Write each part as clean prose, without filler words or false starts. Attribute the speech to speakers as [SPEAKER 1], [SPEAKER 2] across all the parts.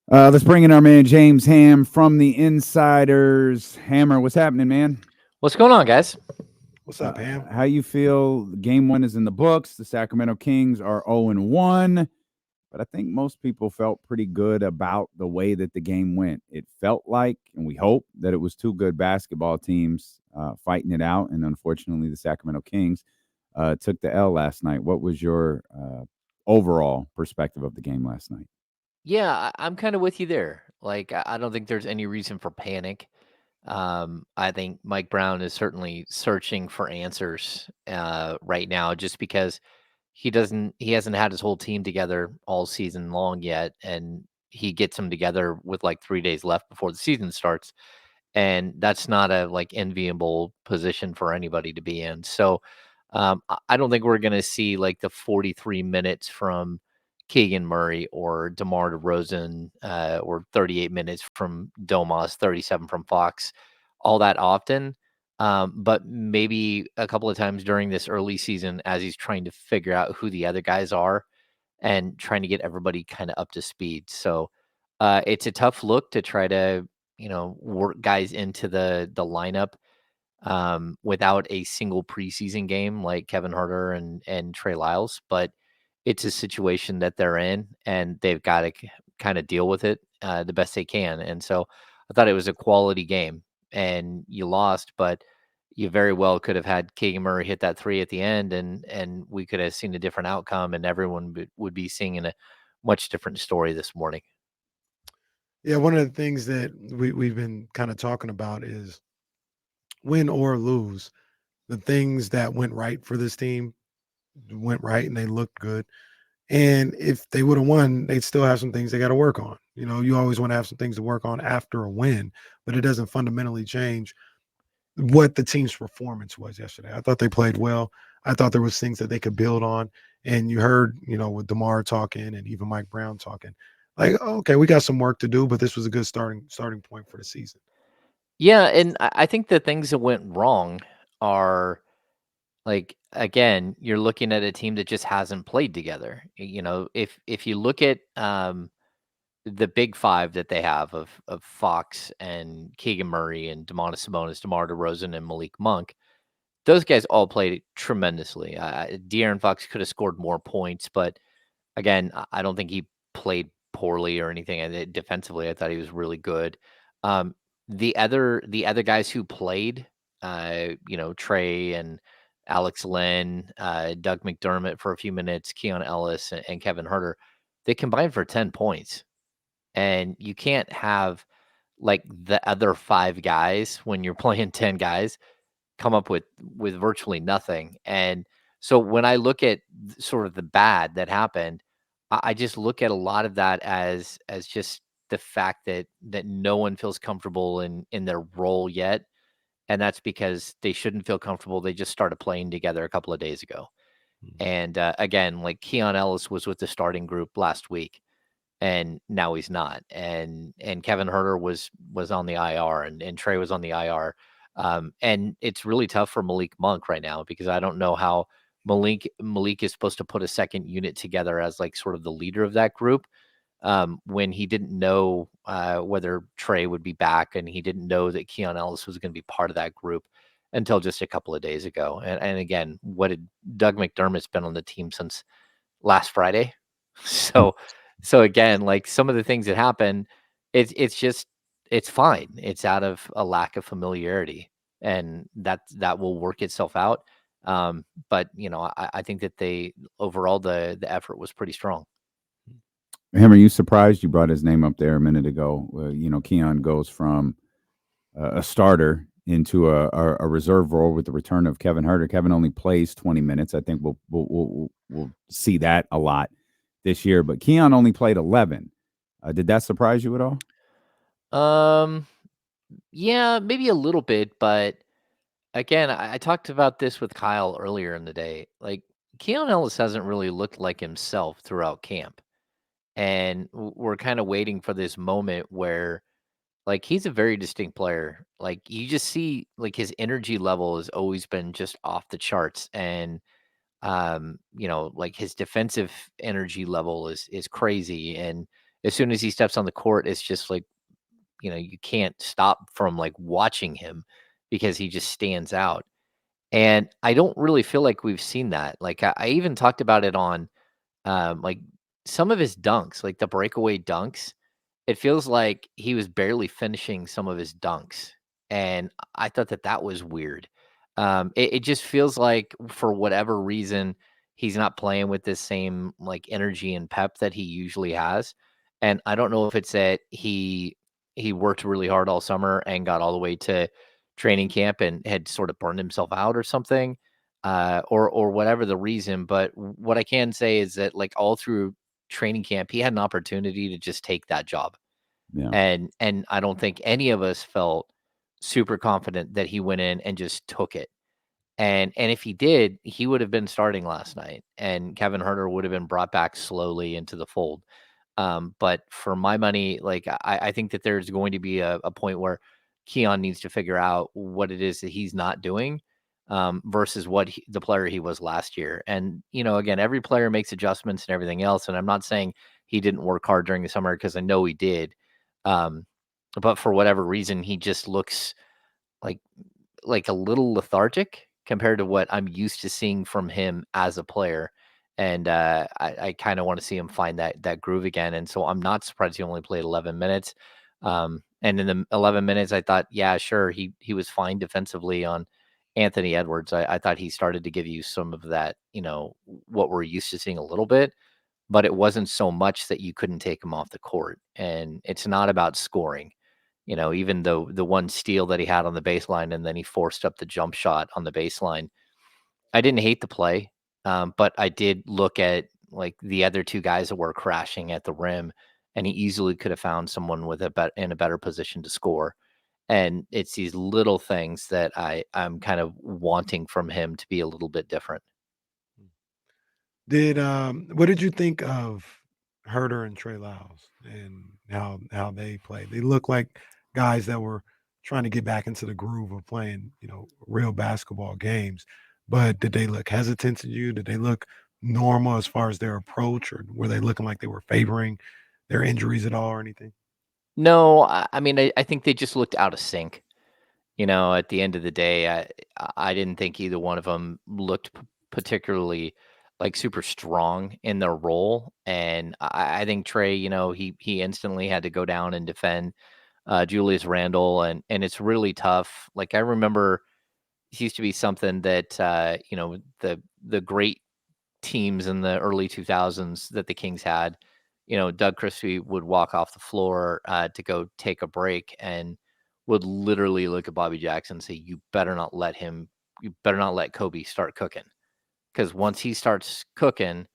[SPEAKER 1] Let's bring in our man James Ham from the Insiders. Hammer, what's happening, man?
[SPEAKER 2] What's going on, guys?
[SPEAKER 3] What's up, Ham?
[SPEAKER 1] How you feel? Game one is in the books. The Sacramento Kings are 0-1, but I think most people felt pretty good about the way that the game went. It felt like, and we hope that it was two good basketball teams fighting it out, and unfortunately, the Sacramento Kings took the L last night. What was your overall perspective of the game last night?
[SPEAKER 2] Yeah, I'm kind of with you there. Like, I don't think there's any reason for panic. I think Mike Brown is certainly searching for answers right now, just because he hasn't had his whole team together all season long yet, and he gets them together with like 3 days left before the season starts, and that's not a like enviable position for anybody to be in. So, I don't think we're gonna see like the 43 minutes from Keegan Murray or Demar Derozan, or 38 minutes from Domas, 37 from Fox, all that often. But maybe a couple of times during this early season, as he's trying to figure out who the other guys are and trying to get everybody kind of up to speed. So it's a tough look to try to work guys into the lineup without a single preseason game like Kevin Herter and Trey Lyles, but it's a situation that they're in, and they've got to kind of deal with it the best they can. And so I thought it was a quality game, and you lost, but you very well could have had Keegan Murray hit that three at the end, and we could have seen a different outcome, and everyone would be seeing a much different story this morning.
[SPEAKER 3] Yeah, one of the things that we've been kind of talking about is win or lose, the things that went right for this team went right and they looked good. And if they would have won, they'd still have some things they got to work on. You know, you always want to have some things to work on after a win, but it doesn't fundamentally change what the team's performance was yesterday. I thought they played well. I thought there was things that they could build on. And you heard, with DeMar talking and even Mike Brown talking, like, okay, we got some work to do, but this was a good starting point for the season.
[SPEAKER 2] Yeah, and I think the things that went wrong are, like, again, you're looking at a team that just hasn't played together. If you look at the big five that they have of Fox and Keegan Murray and Demonis Sabonis, DeMar DeRozan, and Malik Monk, those guys all played tremendously. De'Aaron Fox could have scored more points, but again, I don't think he played poorly or anything. Defensively, I thought he was really good. Um, the other guys who played, Trey and Alex Len, Doug McDermott for a few minutes, Keon Ellis, and Kevin Herter, they combined for 10 points. And you can't have like the other five guys when you're playing 10 guys come up with virtually nothing. And so when I look at sort of the bad that happened, I just look at a lot of that as just the fact that no one feels comfortable in their role yet, and that's because they shouldn't feel comfortable. They just started playing together a couple of days ago, and again, like Keon Ellis was with the starting group last week, and now he's not. And Kevin Herter was on the IR, and Trey was on the IR. And it's really tough for Malik Monk right now because I don't know how Malik is supposed to put a second unit together as like sort of the leader of that group, when he didn't know whether Trey would be back, and he didn't know that Keon Ellis was going to be part of that group until just a couple of days ago. And again, what did Doug McDermott's been on the team since last Friday? So so again, like some of the things that happen, it's just it's fine. It's out of a lack of familiarity, and that will work itself out. But I think that they overall the effort was pretty strong.
[SPEAKER 1] Hammer, you surprised you brought his name up there a minute ago. Keon goes from a starter into a reserve role with the return of Kevin Herter. Kevin only plays 20 minutes. I think we'll see that a lot this year. But Keon only played 11. Did that surprise you at all?
[SPEAKER 2] Um, yeah, maybe a little bit, but again, I talked about this with Kyle earlier in the day. Like Keon Ellis hasn't really looked like himself throughout camp, and we're kind of waiting for this moment where, like, he's a very distinct player. Like you just see, like his energy level has always been just off the charts, and like his defensive energy level is crazy, and as soon as he steps on the court, it's just like, you can't stop from like watching him because he just stands out. And I don't really feel like we've seen that. Like I even talked about it on like some of his dunks, like the breakaway dunks. It feels like he was barely finishing some of his dunks, and I thought that that was weird. It just feels like for whatever reason he's not playing with this same like energy and pep that he usually has. And I don't know if it's that he worked really hard all summer and got all the way to training camp and had sort of burned himself out or something, or whatever the reason. But what I can say is that like all through training camp, he had an opportunity to just take that job,
[SPEAKER 1] Yeah.
[SPEAKER 2] and I don't think any of us felt super confident that he went in and just took it. And if he did, he would have been starting last night, and Kevin Herter would have been brought back slowly into the fold. But for my money, like I think that there's going to be a point where Keon needs to figure out what it is that he's not doing, versus what the player he was last year. And again, every player makes adjustments and everything else. And I'm not saying he didn't work hard during the summer because I know he did. Um, but for whatever reason, he just looks like a little lethargic compared to what I'm used to seeing from him as a player. And I kind of want to see him find that groove again. And so I'm not surprised he only played 11 minutes. And in the 11 minutes, I thought, yeah, sure, he was fine defensively on Anthony Edwards. I thought he started to give you some of that, what we're used to seeing a little bit, but it wasn't so much that you couldn't take him off the court. And it's not about scoring. Even though the one steal that he had on the baseline and then he forced up the jump shot on the baseline, I didn't hate the play, but I did look at like the other two guys that were crashing at the rim, and he easily could have found someone with in a better position to score. And it's these little things that I'm kind of wanting from him to be a little bit different.
[SPEAKER 3] Did what did you think of Herder and Trey Lyles and how they played? They look like guys that were trying to get back into the groove of playing, real basketball games. But did they look hesitant to you? Did they look normal as far as their approach, or were they looking like they were favoring their injuries at all or anything?
[SPEAKER 2] No, I mean, I think they just looked out of sync. At the end of the day, I didn't think either one of them looked particularly like super strong in their role. And I think Trey, he instantly had to go down and defend Julius Randle, and it's really tough. Like I remember, it used to be something that the great teams in the early 2000s that the Kings had, Doug Christie would walk off the floor to go take a break and would literally look at Bobby Jackson and say, you better not let Kobe start cooking. Because once he starts cooking,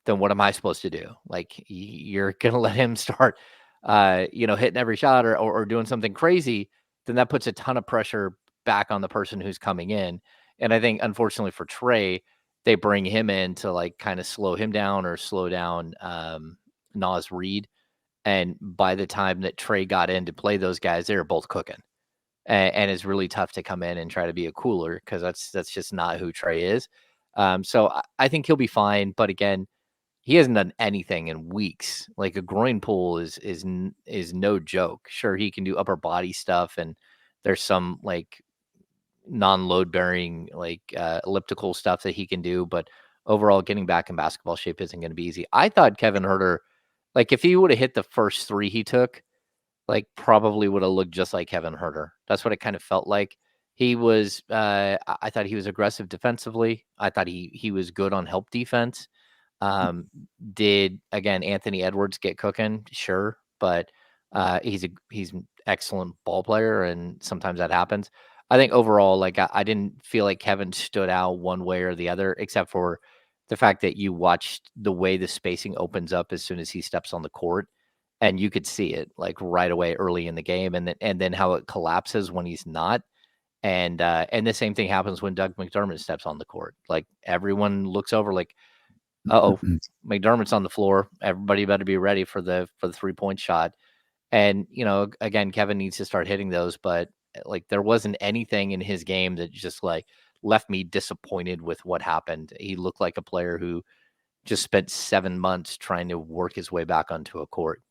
[SPEAKER 2] then what am I supposed to do? Like, you're going to let him start, hitting every shot or doing something crazy, then that puts a ton of pressure back on the person who's coming in. And I think, unfortunately for Trey, they bring him in to like kind of slow him down or slow down Nas Reed. And by the time that Trey got in to play those guys, they were both cooking. And it's really tough to come in and try to be a cooler because that's just not who Trey is. So I think he'll be fine. But again, he hasn't done anything in weeks. Like a groin pull is no joke. Sure, he can do upper body stuff, and there's some like non-load bearing like elliptical stuff that he can do, but overall getting back in basketball shape isn't going to be easy. I thought Kevin Herter, like if he would have hit the first three he took, like probably would have looked just like Kevin Herter. That's what it kind of felt like. He was I thought he was aggressive defensively. I thought he was good on help defense. Um, did again Anthony Edwards get cooking? Sure, but he's an excellent ball player, and sometimes that happens. I think overall, like I didn't feel like Kevin stood out one way or the other, except for the fact that you watched the way the spacing opens up as soon as he steps on the court, and you could see it like right away early in the game, and then how it collapses when he's not. And the same thing happens when Doug McDermott steps on the court. Like everyone looks over, like, uh-oh, McDermott's on the floor. Everybody better be ready for the 3-point shot. And, again, Kevin needs to start hitting those, but like there wasn't anything in his game that just like left me disappointed with what happened. He looked like a player who just spent 7 months trying to work his way back onto a court.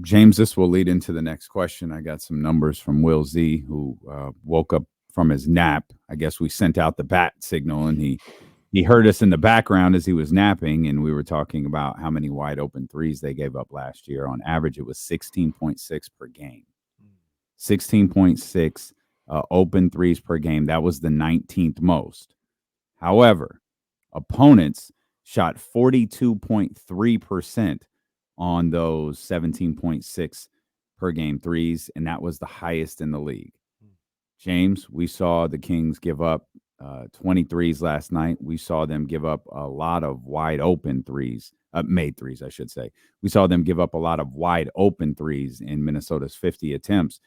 [SPEAKER 1] James, this will lead into the next question. I got some numbers from Will Z, who woke up from his nap. I guess we sent out the bat signal, and he heard us in the background as he was napping, and we were talking about how many wide open threes they gave up last year. On average, it was 16.6 per game. 16.6 open threes per game. That was the 19th most. However, opponents shot 42.3% on those 17.6 per game threes, and that was the highest in the league. James, we saw the Kings give up 23s last night. We saw them give up a lot of wide open threes, made threes, I should say. We saw them give up a lot of wide open threes in Minnesota's 50 attempts.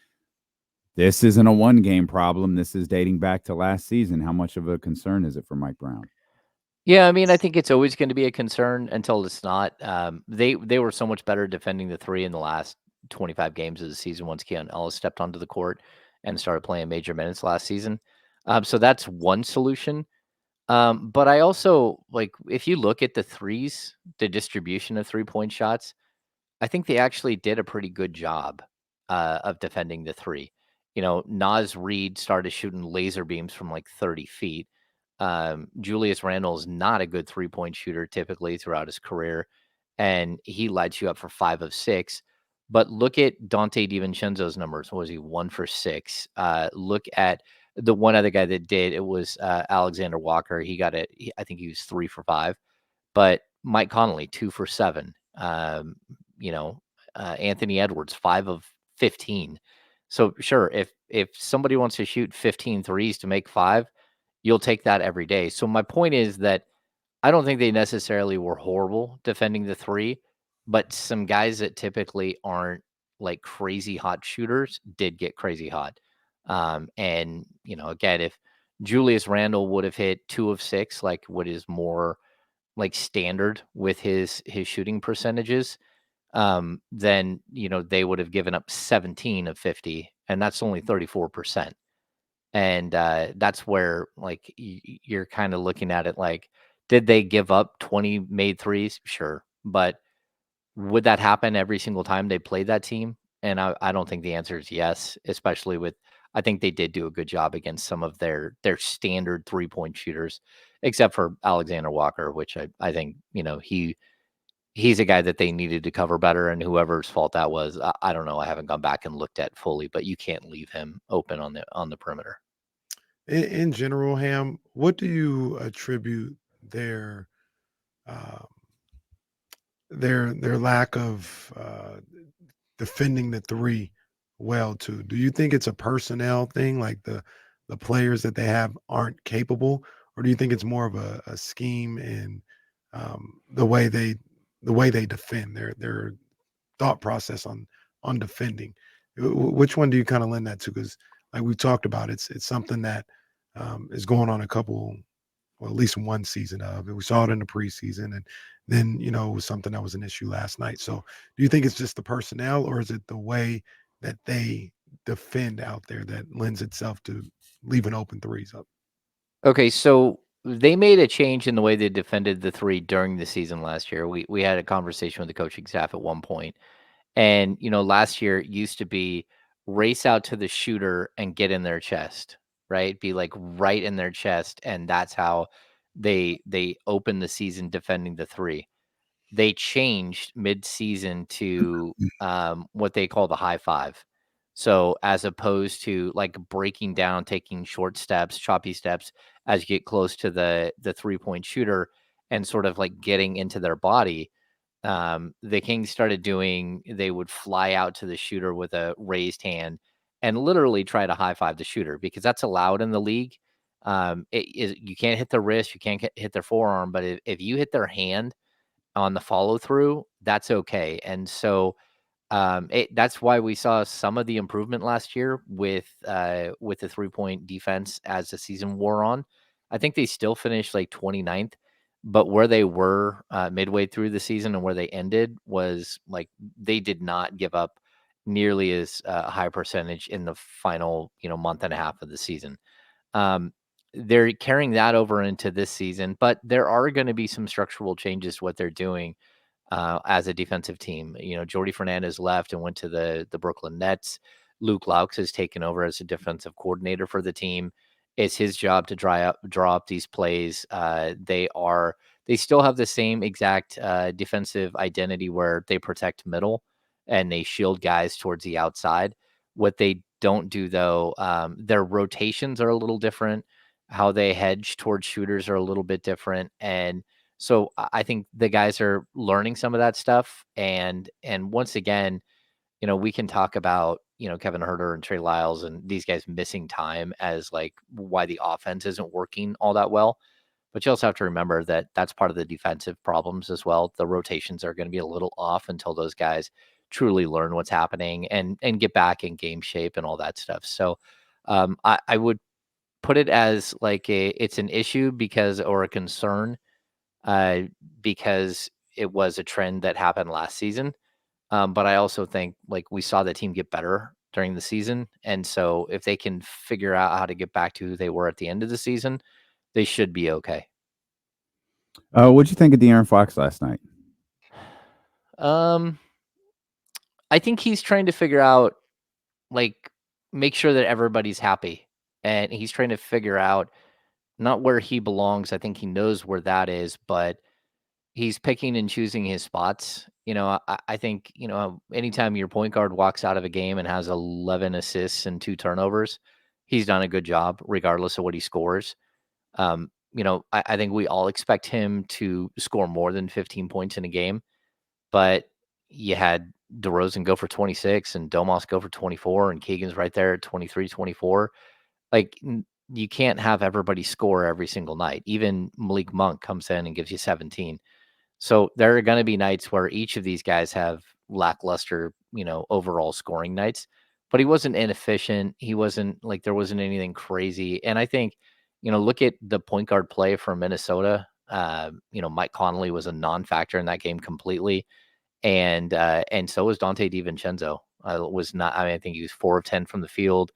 [SPEAKER 1] This isn't a one-game problem. This is dating back to last season. How much of a concern is it for Mike Brown?
[SPEAKER 2] Yeah, I mean, I think it's always going to be a concern until it's not. They were so much better defending the three in the last 25 games of the season once Keon Ellis stepped onto the court and started playing major minutes last season. So that's one solution. But I also like if you look at the threes, the distribution of 3-point shots, I think they actually did a pretty good job of defending the three. You know, Naz Reid started shooting laser beams from like 30 feet. Julius Randle is not a good 3-point shooter typically throughout his career, and he lights you up for 5 of 6. But look at Dante DiVincenzo's numbers. What was he? 1 for 6. Look at the one other guy that did. It was Alexander Walker. He got it. I think he was 3 for 5. But Mike Conley, 2 for 7. You know, Anthony Edwards, 5 of 15. So sure, if somebody wants to shoot 15 threes to make 5, you'll take that every day. So my point is that I don't think they necessarily were horrible defending the three, but some guys that typically aren't like crazy hot shooters did get crazy hot. And you know, again, if Julius Randle would have hit 2 of 6, like what is more like standard with his shooting percentages, then you know they would have given up 17 of 50, and that's only 34%. And that's where like you're kind of looking at it like, did they give up 20 made threes? Sure, but would that happen every single time they played that team? And I don't think the answer is yes, especially with I think they did do a good job against some of their standard 3-point shooters, except for Alexander Walker, which I think you know he's a guy that they needed to cover better, and whoever's fault that was, I don't know. I haven't gone back and looked at fully, but you can't leave him open on the perimeter.
[SPEAKER 3] In general, Ham, what do you attribute um, their lack of defending the three well to? Do you think it's a personnel thing, like the players that they have aren't capable, or do you think it's more of a scheme and the way they defend their thought process on defending? Which one do you kind of lend that to? Because like we talked about, it's something that is going on a couple, well, at least one season of it. We saw it in the preseason, and then it was something that was an issue last night. So, do you think it's just the personnel, or is it the way that they defend out there that lends itself to leaving open threes up?
[SPEAKER 2] Okay, so they made a change in the way they defended the three during the season last year. We had a conversation with the coaching staff at one point, and you know, last year it used to be race out to the shooter and get in their chest, right? Be like right in their chest, and that's how they opened the season defending the three. They changed mid-season to what they call the high five. So as opposed to like breaking down, taking short steps, choppy steps as you get close to the 3-point shooter and sort of like getting into their body, the Kings started doing, they would fly out to the shooter with a raised hand and literally try to high five the shooter because that's allowed in the league. You can't hit their wrist, you can't hit their forearm, but if you hit their hand on the follow through, that's okay. And so that's why we saw some of the improvement last year with the 3-point defense as the season wore on. I think they still finished like 29th, but where they were midway through the season and where they ended was like they did not give up nearly as high percentage in the final month and a half of the season. They're carrying that over into this season, but there are going to be some structural changes to what they're doing. as a defensive team. Jordy Fernandez left and went to the Brooklyn Nets. Luke Laux has taken over as a defensive coordinator for the team. It's his job to draw up these plays. They still have the same exact defensive identity where they protect middle and they shield guys towards the outside. What they don't do though, their rotations are a little different. How they hedge towards shooters are a little bit different, and so I think the guys are learning some of that stuff. And once again, we can talk about, Kevin Huerter and Trey Lyles and these guys missing time as like why the offense isn't working all that well. But you also have to remember that that's part of the defensive problems as well. The rotations are going to be a little off until those guys truly learn what's happening and get back in game shape and all that stuff. So I would put it as like it's an issue or a concern uh, because it was a trend that happened last season. But I also think like we saw the team get better during the season. And so if they can figure out how to get back to who they were at the end of the season, they should be okay.
[SPEAKER 1] What'd you think of De'Aaron Fox last night?
[SPEAKER 2] I think he's trying to figure out, like, make sure that everybody's happy. And he's trying to figure out not where he belongs. I think he knows where that is, but he's picking and choosing his spots. I think, anytime your point guard walks out of a game and has 11 assists and 2 turnovers, he's done a good job regardless of what he scores. I think we all expect him to score more than 15 points in a game, but you had DeRozan go for 26 and Domas go for 24 and Keegan's right there at 23, 24. Like, you can't have everybody score every single night. Even Malik Monk comes in and gives you 17. So there are going to be nights where each of these guys have lackluster, overall scoring nights, but he wasn't inefficient. He wasn't like, there wasn't anything crazy. And I think, look at the point guard play from Minnesota. Mike Conley was a non-factor in that game completely. And so was Dante DiVincenzo. I think he was 4 of 10 from the field.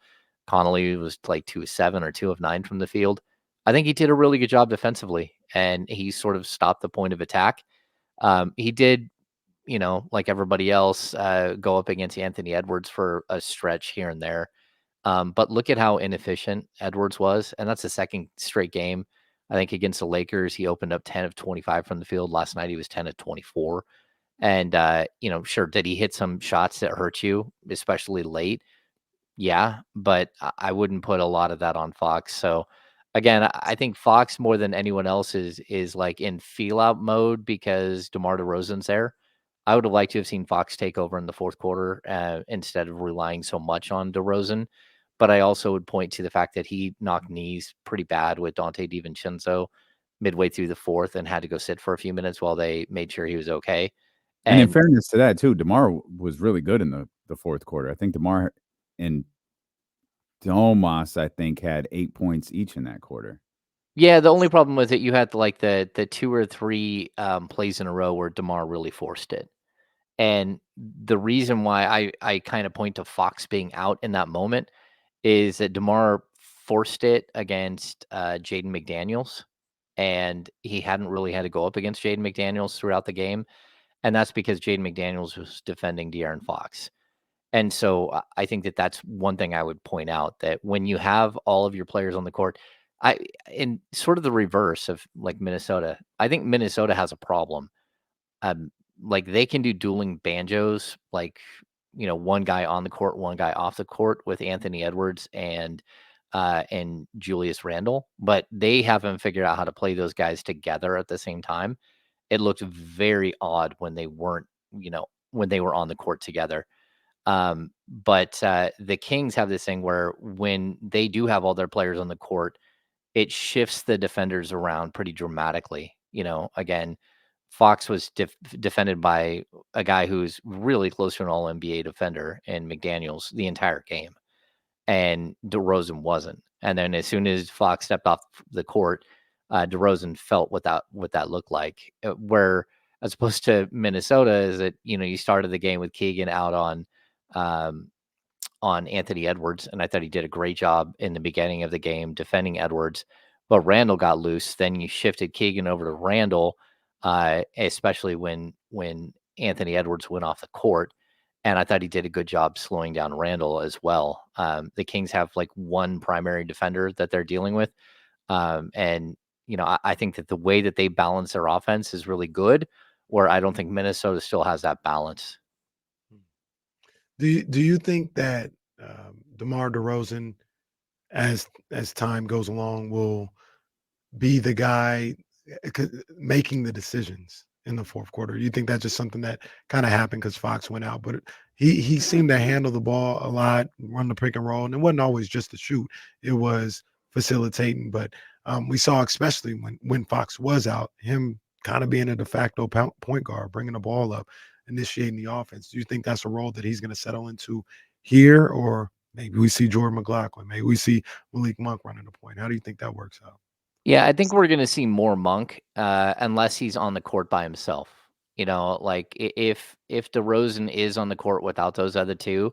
[SPEAKER 2] Connolly was like 2 of 7 or 2 of 9 from the field. I think he did a really good job defensively, and he sort of stopped the point of attack. He did, like everybody else, go up against Anthony Edwards for a stretch here and there. But look at how inefficient Edwards was, and that's the second straight game. I think against the Lakers, he opened up 10 of 25 from the field. Last night, he was 10 of 24. And, sure, did he hit some shots that hurt you, especially late? Yeah, but I wouldn't put a lot of that on Fox. So again, I think Fox more than anyone else is like in feel out mode because DeMar DeRozan's there. I would have liked to have seen Fox take over in the fourth quarter instead of relying so much on DeRozan. But I also would point to the fact that he knocked knees pretty bad with Dante DiVincenzo midway through the fourth and had to go sit for a few minutes while they made sure he was okay.
[SPEAKER 1] And in fairness to that too, DeMar was really good in the fourth quarter. I think DeMar and Domas, I think, had 8 points each in that quarter.
[SPEAKER 2] Yeah, the only problem with it, you had like the 2 or 3 plays in a row where DeMar really forced it. And the reason why I kind of point to Fox being out in that moment is that DeMar forced it against Jaden McDaniels, and he hadn't really had to go up against Jaden McDaniels throughout the game. And that's because Jaden McDaniels was defending De'Aaron Fox. And so I think that that's one thing I would point out, that when you have all of your players on the court, in sort of the reverse of like Minnesota, I think Minnesota has a problem. Like they can do dueling banjos, like, one guy on the court, one guy off the court with Anthony Edwards and Julius Randle, but they haven't figured out how to play those guys together at the same time. It looked very odd when they weren't, when they were on the court together. But the Kings have this thing where when they do have all their players on the court, it shifts the defenders around pretty dramatically. Again, Fox was defended by a guy who's really close to an all NBA defender in McDaniels the entire game, and DeRozan wasn't. And then as soon as Fox stepped off the court, DeRozan felt what that looked like. Where as opposed to Minnesota, is that you started the game with Keegan out on Anthony Edwards, and I thought he did a great job in the beginning of the game defending Edwards. But Randall got loose. Then you shifted Keegan over to Randall. especially when Anthony Edwards went off the court. And I thought he did a good job slowing down Randall as well. The Kings have like one primary defender that they're dealing with. And, I think that the way that they balance their offense is really good, where I don't think Minnesota still has that balance.
[SPEAKER 3] Do you think that DeMar DeRozan, as time goes along, will be the guy making the decisions in the fourth quarter? You think that's just something that kind of happened because Fox went out, but he seemed to handle the ball a lot, run the pick and roll, and it wasn't always just to shoot; it was facilitating. But we saw, especially when Fox was out, him kind of being a de facto point guard, bringing the ball up, initiating the offense. Do you think that's a role that he's going to settle into here, or maybe we see Jordan McLaughlin, maybe we see Malik Monk running the point? How do you think that works out?
[SPEAKER 2] Yeah, I think we're going to see more Monk, unless he's on the court by himself. Like if DeRozan is on the court without those other two,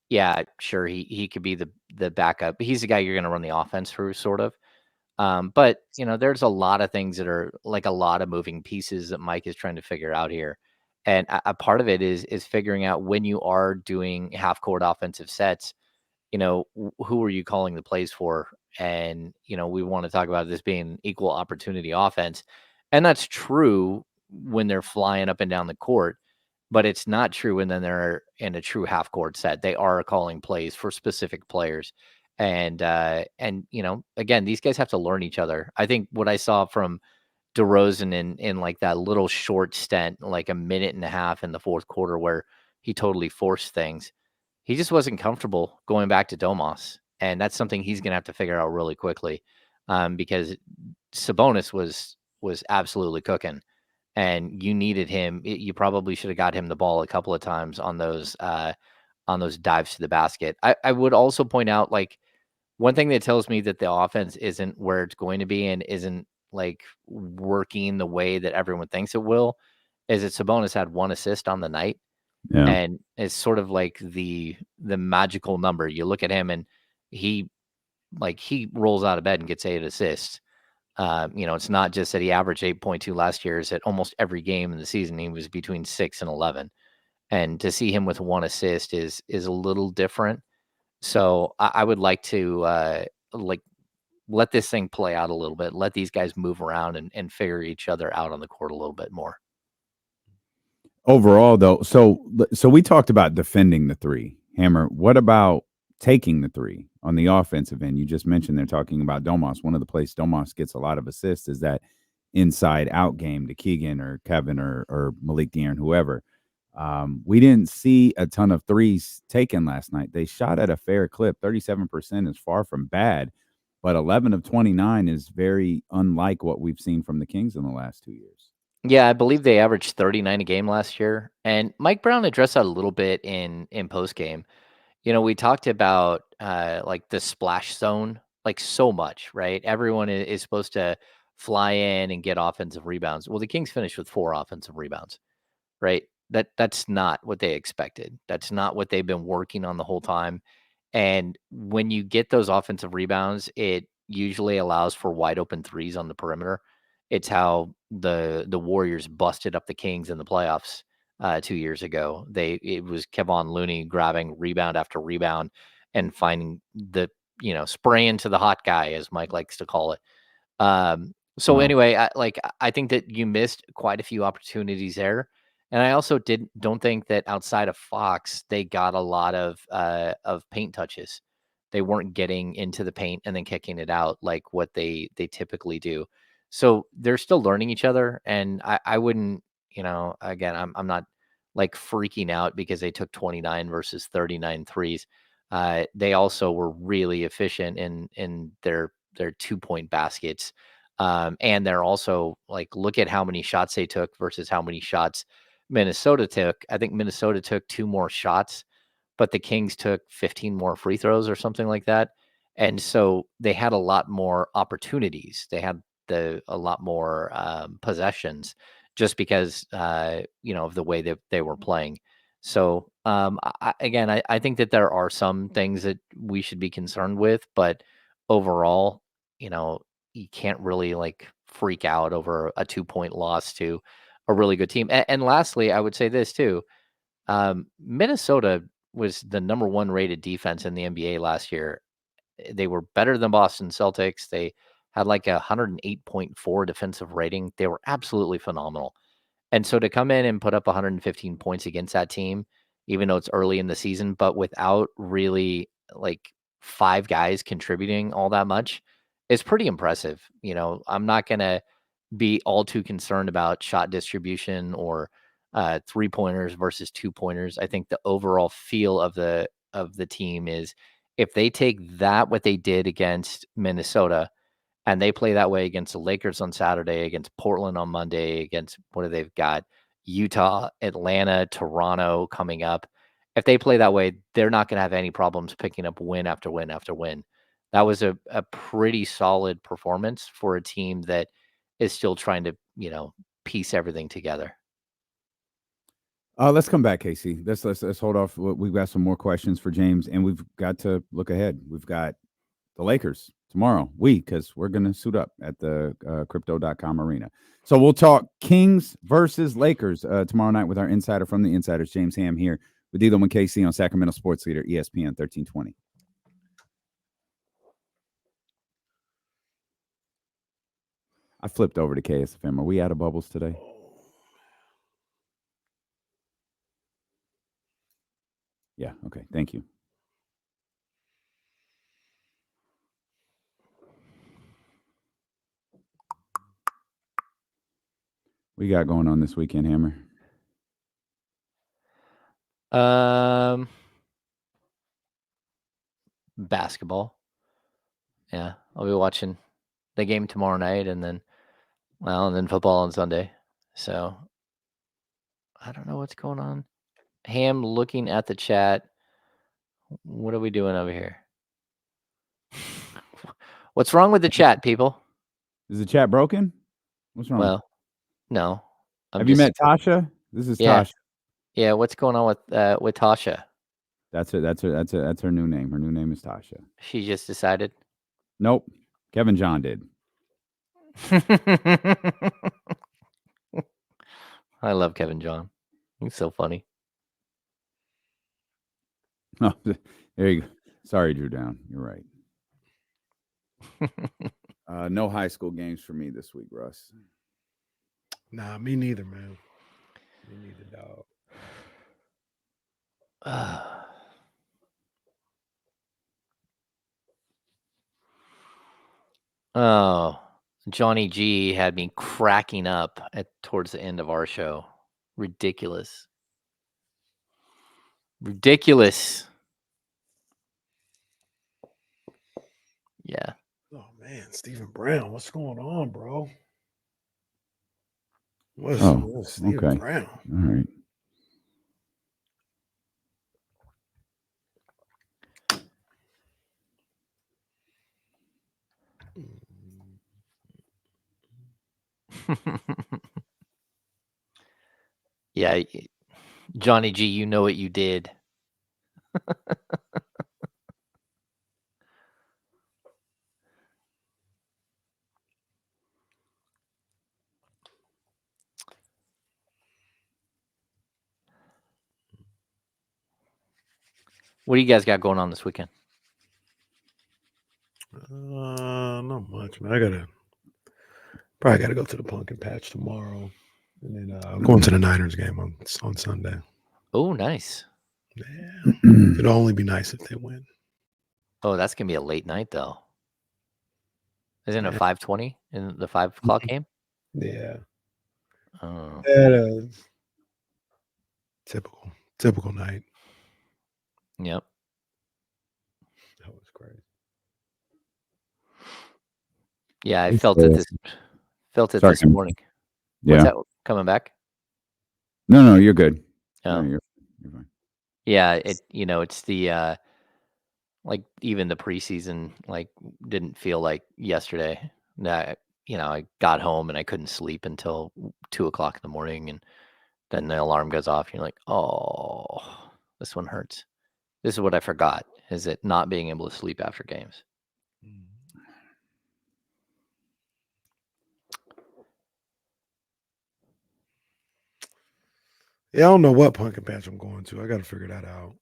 [SPEAKER 2] yeah, sure, he could be the backup. He's the guy you're going to run the offense through, sort of. But there's a lot of things that are like a lot of moving pieces that Mike is trying to figure out here, and a part of it is figuring out when you are doing half court offensive sets. Who are you calling the plays for? And, we want to talk about this being equal opportunity offense. And that's true when they're flying up and down the court, but it's not true when then they're in a true half court set. They are calling plays for specific players. And again, these guys have to learn each other. I think what I saw from DeRozan in like that little short stint, like a minute and a half in the fourth quarter where he totally forced things, he just wasn't comfortable going back to Domas, and that's something he's gonna have to figure out really quickly, because Sabonis was absolutely cooking, and you needed him. You probably should have got him the ball a couple of times on those dives to the basket. I would also point out, like, one thing that tells me that the offense isn't where it's going to be and isn't like working the way that everyone thinks it will, is that Sabonis had 1 assist on the night.
[SPEAKER 1] Yeah.
[SPEAKER 2] And it's sort of like the magical number. You look at him and he he rolls out of bed and gets 8 assists. It's not just that he averaged 8.2 last year, is that almost every game in the season he was between 6 and 11. And to see him with 1 assist is a little different. So I would like to let this thing play out a little bit, let these guys move around and figure each other out on the court a little bit more.
[SPEAKER 1] Overall, though, so we talked about defending the three. Hammer, what about taking the three on the offensive end? You just mentioned they're talking about Domas. One of the places Domas gets a lot of assists is that inside out game to Keegan or Kevin or Malik De'Aaron, whoever. We didn't see a ton of threes taken last night. They shot at a fair clip. 37% is far from bad, but 11 of 29 is very unlike what we've seen from the Kings in the last 2 years.
[SPEAKER 2] Yeah, I believe they averaged 39 a game last year. And Mike Brown addressed that a little bit in post game. We talked about like the splash zone, like so much, right? Everyone is supposed to fly in and get offensive rebounds. Well, the Kings finished with 4 offensive rebounds, right? That's not what they expected. That's not what they've been working on the whole time. And when you get those offensive rebounds, it usually allows for wide open threes on the perimeter. It's how the Warriors busted up the Kings in the playoffs 2 years ago. It was Kevon Looney grabbing rebound after rebound and finding spraying to the hot guy, as Mike likes to call it. So
[SPEAKER 1] Wow.
[SPEAKER 2] anyway, I think that you missed quite a few opportunities there. And I also don't think that outside of Fox, they got a lot of paint touches. They weren't getting into the paint and then kicking it out like what they typically do. So they're still learning each other. And I wouldn't, again, I'm not like freaking out because they took 29 versus 39 threes. They also were really efficient in their 2-point baskets. And they're also like, look at how many shots they took versus how many shots Minnesota took. I think Minnesota took 2 more shots, but the Kings took 15 more free throws or something like that. And so they had a lot more opportunities. They had a lot more possessions just because, of the way that they were playing. So I think that there are some things that we should be concerned with, but overall, you can't really like freak out over a 2-point loss to a really good team. And lastly, I would say this too. Minnesota was the number 1 rated defense in the NBA last year. They were better than Boston Celtics. They had like a 108.4 defensive rating. They were absolutely phenomenal. And so to come in and put up 115 points against that team, even though it's early in the season, but without really like 5 guys contributing all that much, is pretty impressive. I'm not going to be all too concerned about shot distribution or 3-pointers versus 2-pointers. I think the overall feel of the team is, if they take that, what they did against Minnesota, and they play that way against the Lakers on Saturday, against Portland on Monday, against what they've got, Utah, Atlanta, Toronto coming up. If they play that way, they're not going to have any problems picking up win after win after win. That was a pretty solid performance for a team that is still trying to, piece everything together.
[SPEAKER 1] Let's come back, Casey. Let's hold off. We've got some more questions for James, and we've got to look ahead. We've got the Lakers tomorrow, because we're going to suit up at the crypto.com arena. So we'll talk Kings versus Lakers tomorrow night with our insider from the Insiders, James Ham, here with D'Lo and Casey on Sacramento Sports Leader, ESPN 1320. I flipped over to KSFM. Are we out of bubbles today? Yeah, okay. Thank you. What you got going on this weekend, Hammer?
[SPEAKER 2] Basketball. Yeah, I'll be watching the game tomorrow night, and then football on Sunday. So I don't know what's going on. Ham, looking at the chat. What are we doing over here? What's wrong with the chat, people?
[SPEAKER 1] Is the chat broken? What's wrong?
[SPEAKER 2] Well, no.
[SPEAKER 1] Have you met Tasha? This is Tasha.
[SPEAKER 2] Yeah, what's going on with Tasha?
[SPEAKER 1] That's her new name. Her new name is Tasha.
[SPEAKER 2] She just decided?
[SPEAKER 1] Nope. Kevin John did.
[SPEAKER 2] I love Kevin John. He's so funny.
[SPEAKER 1] Oh, there you go. Sorry, Drew Down. You're right. No high school games for me this week, Russ.
[SPEAKER 3] Nah, me neither, man. Me neither, dog.
[SPEAKER 2] Oh, Johnny G had me cracking up towards the end of our show. Ridiculous. Yeah.
[SPEAKER 3] Oh man, Stephen Brown, what's going on, bro? What's Stephen Brown?
[SPEAKER 1] All right.
[SPEAKER 2] Yeah, Johnny G, you know what you did. What do you guys got going on this weekend?
[SPEAKER 3] Not much, man. I probably gotta go to the pumpkin patch tomorrow, and then going to the Niners game on Sunday.
[SPEAKER 2] Oh, nice.
[SPEAKER 3] Yeah, it'll only be nice if they win.
[SPEAKER 2] Oh, that's gonna be a late night though. Isn't it 5:20 in the 5 o'clock game?
[SPEAKER 3] Yeah.
[SPEAKER 2] Oh.
[SPEAKER 3] Typical night.
[SPEAKER 2] Yep.
[SPEAKER 3] That was crazy.
[SPEAKER 2] Yeah, I felt it this morning.
[SPEAKER 1] Yeah.
[SPEAKER 2] What's that coming back?
[SPEAKER 1] No, you're good.
[SPEAKER 2] Oh.
[SPEAKER 1] No, you're fine.
[SPEAKER 2] Yeah, it's the like even the preseason didn't feel like yesterday. I got home and I couldn't sleep until 2 o'clock in the morning, and then the alarm goes off. And you're like, oh, this one hurts. This is what I forgot, is it not being able to sleep after games.
[SPEAKER 3] Yeah, I don't know what pumpkin patch I'm going to. I got to figure that out.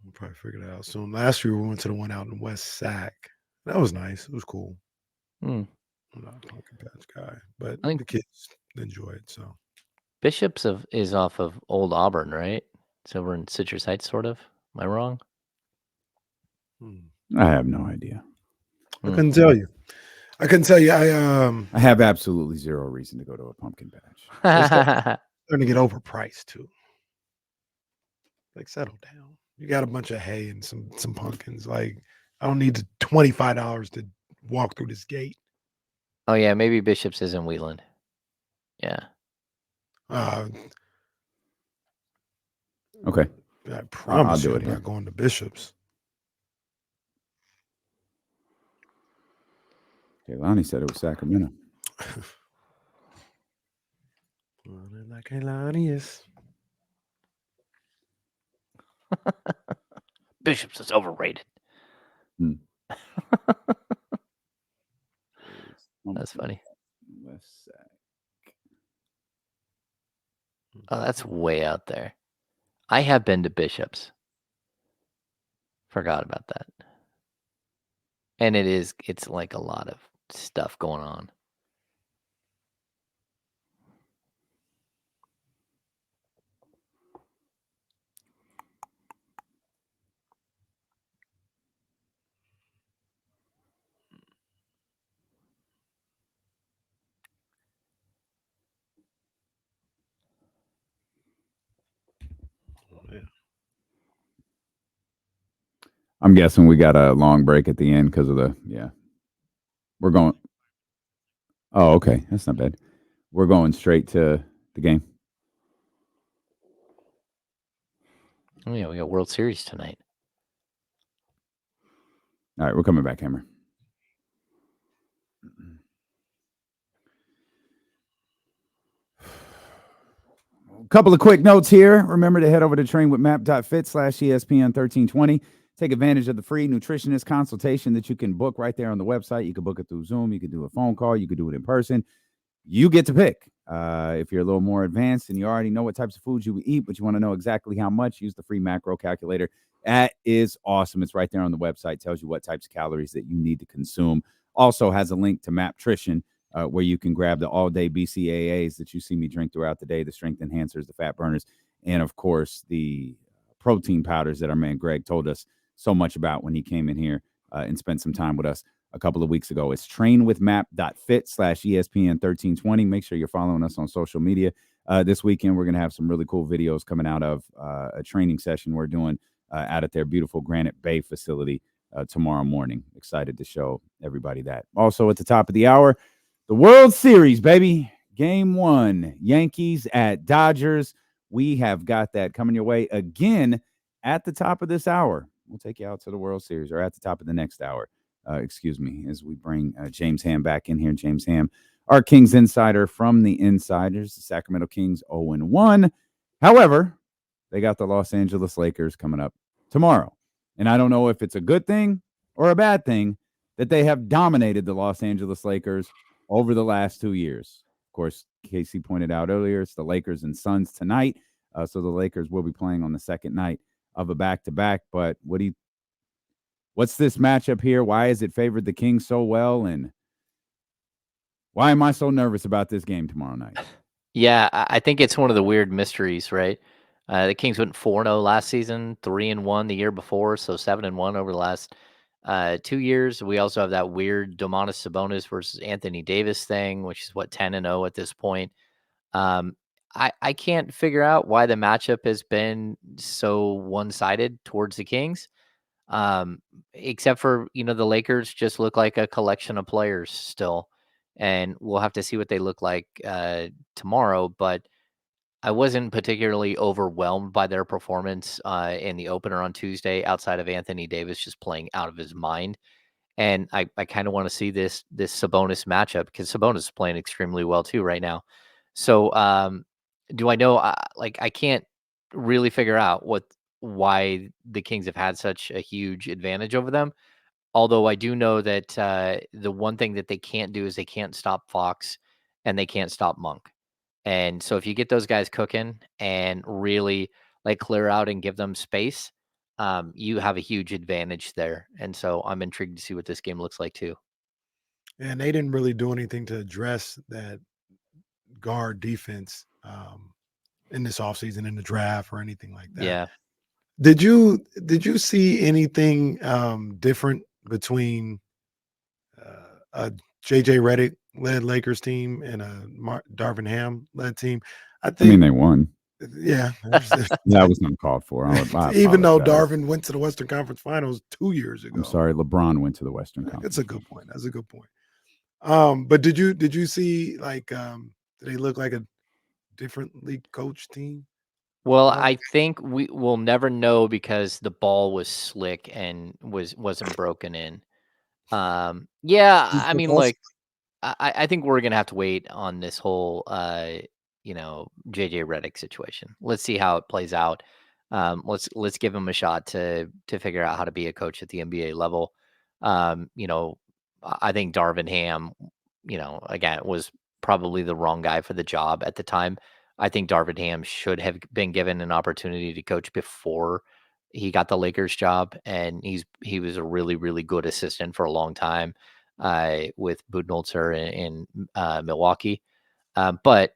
[SPEAKER 3] We'll probably figure that out soon. Last year we went to the one out in West Sac. That was nice. It was cool.
[SPEAKER 2] Hmm.
[SPEAKER 3] I'm not a pumpkin patch guy, but
[SPEAKER 2] I think
[SPEAKER 3] the kids enjoy it. So
[SPEAKER 2] Bishops is off of Old Auburn, right? It's over in Citrus Heights, sort of. Am I wrong?
[SPEAKER 1] I have no idea.
[SPEAKER 3] I couldn't tell you. I couldn't tell you.
[SPEAKER 1] I have absolutely zero reason to go to a pumpkin patch.
[SPEAKER 3] They're starting to get overpriced too. Like, settle down. You got a bunch of hay and some pumpkins. Like, I don't need $25 to walk through this gate.
[SPEAKER 2] Oh yeah, maybe Bishops is in Wheeland. Yeah.
[SPEAKER 1] Okay.
[SPEAKER 3] I promise
[SPEAKER 1] do
[SPEAKER 3] you,
[SPEAKER 1] it
[SPEAKER 3] I'm
[SPEAKER 1] here.
[SPEAKER 3] not going to Bishops.
[SPEAKER 1] Okay, Lonnie said it was Sacramento.
[SPEAKER 3] Like Elanius.
[SPEAKER 2] Bishops is overrated. That's funny.
[SPEAKER 1] West Sac.
[SPEAKER 2] Oh, that's way out there. I have been to Bishops. Forgot about that. And it's like a lot of stuff going on.
[SPEAKER 1] I'm guessing we got a long break at the end because of we're going. Oh, okay. That's not bad. We're going straight to the game.
[SPEAKER 2] Oh yeah, we got World Series tonight.
[SPEAKER 1] All right, we're coming back, Hammer. A couple of quick notes here. Remember to head over to trainwithmap.fit/ESPN1320. Take advantage of the free nutritionist consultation that you can book right there on the website. You can book it through Zoom. You can do a phone call. You can do it in person. You get to pick. If you're a little more advanced and you already know what types of foods you eat, but you want to know exactly how much, use the free macro calculator. That is awesome. It's right there on the website. Tells you what types of calories that you need to consume. Also has a link to Maptrition, where you can grab the all-day BCAAs that you see me drink throughout the day, the strength enhancers, the fat burners, and, of course, the protein powders that our man Greg told us so much about when he came in here and spent some time with us a couple of weeks ago. It's trainwithmap.fit/ESPN1320. Make sure you're following us on social media. This weekend, we're going to have some really cool videos coming out of a training session we're doing out at their beautiful Granite Bay facility tomorrow morning. Excited to show everybody that. Also, at the top of the hour, the World Series, baby. Game 1, Yankees at Dodgers. We have got that coming your way again at the top of this hour. We'll take you out to the World Series, or at the top of the next hour. Excuse me, as we bring James Ham back in here. James Ham, our Kings insider from the Insiders. The Sacramento Kings 0-1. However, they got the Los Angeles Lakers coming up tomorrow. And I don't know if it's a good thing or a bad thing that they have dominated the Los Angeles Lakers over the last 2 years. Of course, Casey pointed out earlier, it's the Lakers and Suns tonight. So the Lakers will be playing on the second night of a back-to-back. But what's this matchup here? Why is it favored the Kings so well? And why am I so nervous about this game tomorrow night?
[SPEAKER 2] Yeah, I think it's one of the weird mysteries, right? The Kings went 4-0 last season, 3-1 the year before, so 7-1 over the last 2 years. We also have that weird Domantas Sabonis versus Anthony Davis thing, which is 10-0 at this point. I can't figure out why the matchup has been so one-sided towards the Kings. Except for, the Lakers just look like a collection of players still, and we'll have to see what they look like tomorrow. But I wasn't particularly overwhelmed by their performance in the opener on Tuesday, outside of Anthony Davis just playing out of his mind. And I kind of want to see this Sabonis matchup, because Sabonis is playing extremely well too right now. So do I know? I can't really figure out why the Kings have had such a huge advantage over them. Although I do know that the one thing that they can't do is they can't stop Fox and they can't stop Monk. And so if you get those guys cooking and really like clear out and give them space, you have a huge advantage there. And so I'm intrigued to see what this game looks like too.
[SPEAKER 3] And they didn't really do anything to address that guard defense in this offseason in the draft or anything like that.
[SPEAKER 2] Yeah.
[SPEAKER 3] Did you see anything different between a JJ Redick led Lakers team and a Darvin Ham led team? I
[SPEAKER 1] I mean,
[SPEAKER 3] think,
[SPEAKER 1] they won.
[SPEAKER 3] yeah.
[SPEAKER 1] That was uncalled for. I
[SPEAKER 3] Even though
[SPEAKER 1] apologize.
[SPEAKER 3] Darvin went to the Western Conference Finals 2 years ago.
[SPEAKER 1] I'm sorry, LeBron went to the Western Conference.
[SPEAKER 3] That's a good point. That's a good point. But did you see like did they look like a differently coached team?
[SPEAKER 2] Well, I think we will never know because the ball was slick and wasn't broken in. Yeah, I mean, like, I think we're gonna have to wait on this whole, JJ Redick situation. Let's see how it plays out. Let's give him a shot to figure out how to be a coach at the NBA level. I think Darvin Ham, again, was probably the wrong guy for the job at the time. I think Darvin Ham should have been given an opportunity to coach before he got the Lakers job, and he was a really, really good assistant for a long time with Budenholzer in Milwaukee. But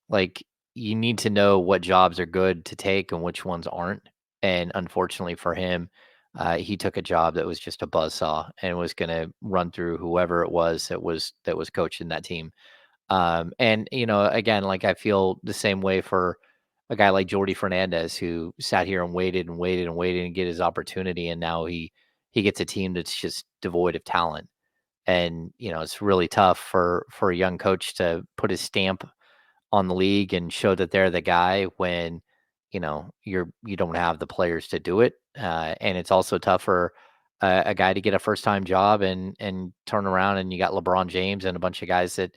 [SPEAKER 2] like, you need to know what jobs are good to take and which ones aren't. And unfortunately for him, he took a job that was just a buzzsaw and was going to run through whoever it was that was coaching that team. And again, like, I feel the same way for a guy like Jordy Fernandez, who sat here and waited and waited and waited and get his opportunity, and now he gets a team that's just devoid of talent. And it's really tough for a young coach to put his stamp on the league and show that they're the guy when you don't have the players to do it. And it's also tough for a guy to get a first time job and turn around and you got LeBron James and a bunch of guys that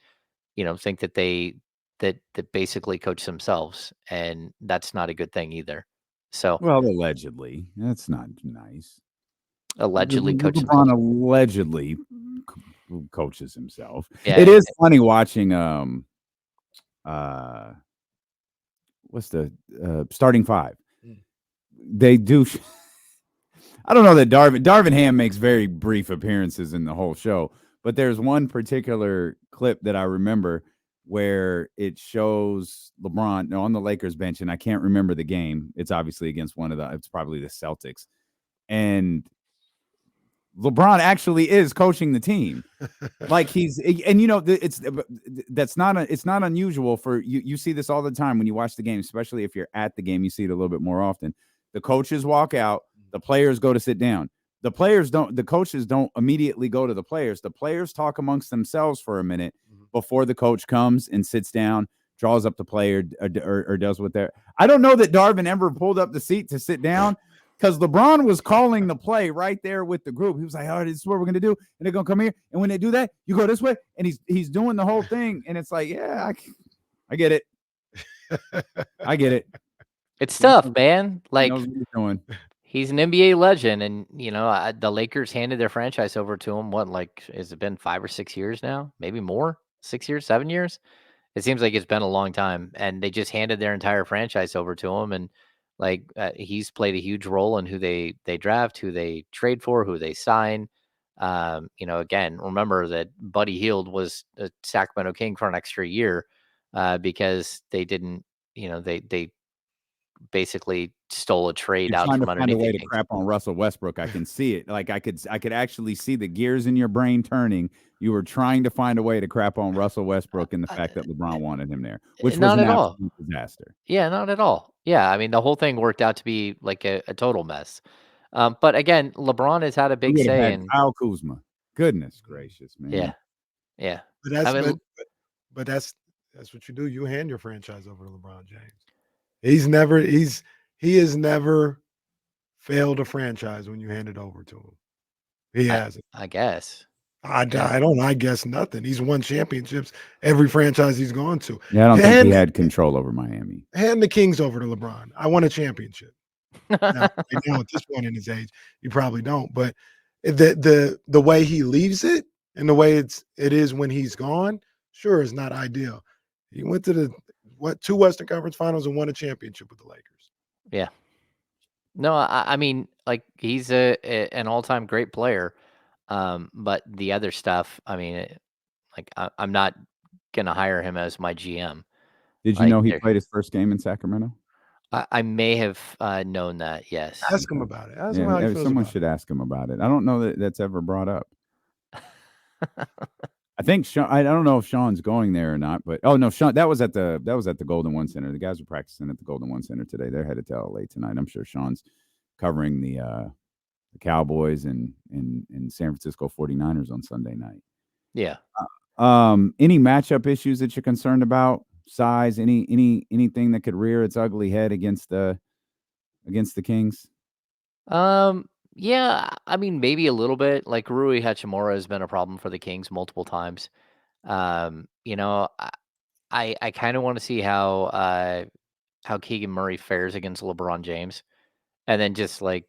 [SPEAKER 2] think that that basically coach themselves, and that's not a good thing either. So
[SPEAKER 1] Well, allegedly, that's not nice.
[SPEAKER 2] allegedly coach
[SPEAKER 1] LeBron
[SPEAKER 2] themselves.
[SPEAKER 1] allegedly coaches himself.
[SPEAKER 2] Yeah,
[SPEAKER 1] It is funny watching what's the starting five? They do. I don't know that Darvin Ham makes very brief appearances in the whole show, but there's one particular clip that I remember where it shows LeBron on the Lakers bench, and I can't remember the game. It's obviously against it's probably the Celtics, and LeBron actually is coaching the team. Like it's not unusual for you. You see this all the time when you watch the game, especially if you're at the game, you see it a little bit more often. The coaches walk out, the players go to sit down. The coaches don't immediately go to the players. The players talk amongst themselves for a minute before the coach comes and sits down, draws up the player or does what they're. I don't know that Darvin ever pulled up the seat to sit down, because LeBron was calling the play right there with the group. He was like, "All right, this is what we're gonna do," and they're gonna come here. And when they do that, you go this way, and he's doing the whole thing. And it's like, yeah, I get it. I get it.
[SPEAKER 2] it's tough, man.
[SPEAKER 1] He
[SPEAKER 2] Like,
[SPEAKER 1] knows what he's doing.
[SPEAKER 2] he's an NBA legend, and the Lakers handed their franchise over to him. What, like, has it been 5 or 6 years now? Maybe more. 6 years, 7 years. It seems like it's been a long time, and they just handed their entire franchise over to him. And like, he's played a huge role in who they draft, who they trade for, who they sign. Again, remember that Buddy Hield was a Sacramento King for an extra year because they didn't, they basically stole a trade
[SPEAKER 1] You're
[SPEAKER 2] out
[SPEAKER 1] trying to
[SPEAKER 2] from
[SPEAKER 1] find a
[SPEAKER 2] underneath
[SPEAKER 1] way
[SPEAKER 2] the
[SPEAKER 1] to
[SPEAKER 2] Kings.
[SPEAKER 1] crap on Russell Westbrook. I can see it. Like I could actually see the gears in your brain turning. You were trying to find a way to crap on Russell Westbrook and the fact that LeBron wanted him there, which was
[SPEAKER 2] Not
[SPEAKER 1] an
[SPEAKER 2] at all.
[SPEAKER 1] absolute disaster.
[SPEAKER 2] Yeah, not at all. Yeah, I mean, the whole thing worked out to be like a total mess. But again, LeBron has had a
[SPEAKER 1] We
[SPEAKER 2] big
[SPEAKER 1] would have
[SPEAKER 2] say
[SPEAKER 1] had
[SPEAKER 2] in.
[SPEAKER 1] Kyle Kuzma. Goodness gracious, man.
[SPEAKER 2] Yeah, yeah.
[SPEAKER 3] But that's
[SPEAKER 2] I mean,
[SPEAKER 3] but that's what you do. You hand your franchise over to LeBron James. He has never failed a franchise when you hand it over to him. He hasn't.
[SPEAKER 2] I guess.
[SPEAKER 3] I guess nothing. He's won championships every franchise he's gone to.
[SPEAKER 1] Yeah, I don't think he had control over Miami.
[SPEAKER 3] Hand the Kings over to LeBron. I won a championship. Now, at this point in his age, you probably don't. But the way he leaves it and the way it is when he's gone, sure, is not ideal. He went to the 2 Western Conference Finals and won a championship with the Lakers.
[SPEAKER 2] Yeah. No, I mean, like he's an all-time great player. But the other stuff, I mean, I'm not gonna hire him as my GM.
[SPEAKER 1] Did you
[SPEAKER 2] Like
[SPEAKER 1] know he played his first game in Sacramento?
[SPEAKER 2] I may have known that. Yes.
[SPEAKER 3] Ask him about it. Ask him
[SPEAKER 1] Yeah,
[SPEAKER 3] how he feels
[SPEAKER 1] someone
[SPEAKER 3] about
[SPEAKER 1] should ask him about it. I don't know that that's ever brought up. I think Sean. I don't know if Sean's going there or not, but no, Sean. That was at the Golden One Center. The guys are practicing at the Golden One Center today. They're headed to LA tonight. I'm sure Sean's covering the Cowboys and San Francisco 49ers on Sunday night.
[SPEAKER 2] Yeah.
[SPEAKER 1] Any matchup issues that you're concerned about? Size? Anything that could rear its ugly head against the Kings?
[SPEAKER 2] Yeah, I mean, maybe a little bit. Like Rui Hachimura has been a problem for the Kings multiple times. You know, I kind of want to see how Keegan Murray fares against LeBron James, and then just like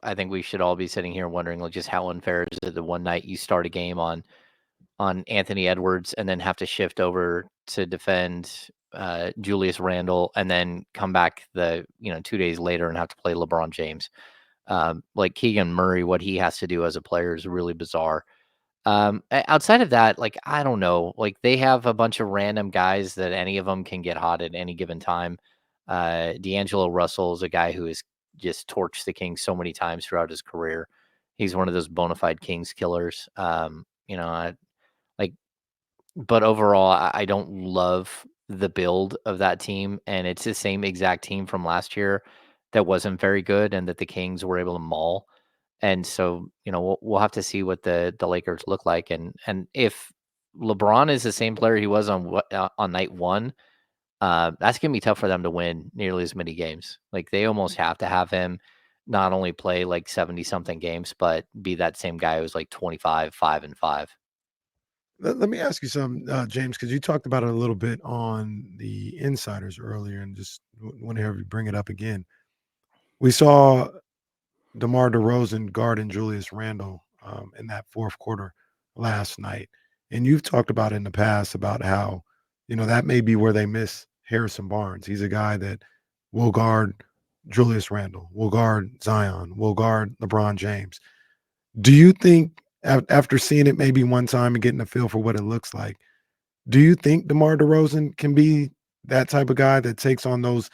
[SPEAKER 2] I think we should all be sitting here wondering like just how unfair is it the one night you start a game on Anthony Edwards and then have to shift over to defend Julius Randle and then come back 2 days later and have to play LeBron James. Like Keegan Murray, what he has to do as a player is really bizarre. Outside of that, like I don't know, like they have a bunch of random guys that any of them can get hot at any given time. D'Angelo Russell is a guy who has just torched the Kings so many times throughout his career. He's one of those bona fide Kings killers. Like, but overall, I don't love the build of that team, and it's the same exact team from last year that wasn't very good, and that the Kings were able to maul. And so, we'll have to see what the Lakers look like, and if LeBron is the same player he was on night one, that's gonna be tough for them to win nearly as many games. Like they almost have to have him not only play like 70 something games, but be that same guy who's like 25, 5-5.
[SPEAKER 3] Let me ask you something, James, because you talked about it a little bit on the insiders earlier, and just want to hear you bring it up again. We saw DeMar DeRozan guarding Julius Randle in that fourth quarter last night, and you've talked about in the past about how that may be where they miss Harrison Barnes. He's a guy that will guard Julius Randle, will guard Zion, will guard LeBron James. Do you think after seeing it maybe one time and getting a feel for what it looks like, do you think DeMar DeRozan can be that type of guy that takes on those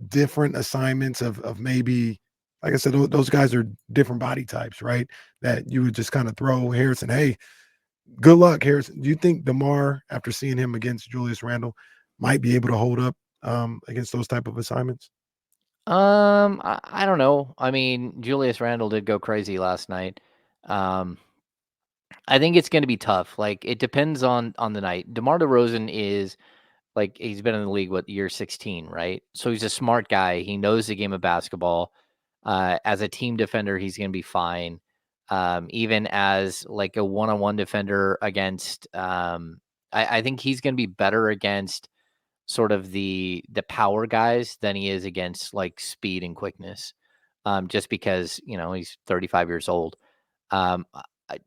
[SPEAKER 3] different assignments of maybe, like I said, those guys are different body types, right? That you would just kind of throw Harrison, hey, good luck, Harrison. Do you think DeMar, after seeing him against Julius Randle, might be able to hold up against those type of assignments?
[SPEAKER 2] I don't know. I mean, Julius Randle did go crazy last night. Um, I think it's going to be tough. Like it depends on the night. DeMar DeRozan is like he's been in the league year 16, right? So he's a smart guy. He knows the game of basketball. As a team defender, he's going to be fine. Even as like a one-on-one defender against, I think he's going to be better against sort of the power guys than he is against like speed and quickness. Just because he's 35 years old.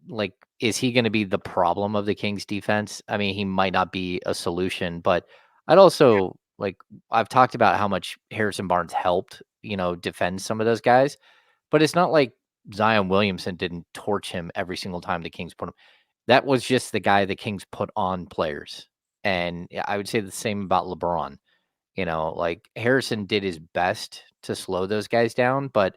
[SPEAKER 2] Like, is he going to be the problem of the Kings defense? I mean, he might not be a solution, but I'd also like I've talked about how much Harrison Barnes helped, defend some of those guys, but it's not like Zion Williamson didn't torch him every single time the Kings put him. That was just the guy the Kings put on players. And yeah, I would say the same about LeBron. Like Harrison did his best to slow those guys down, but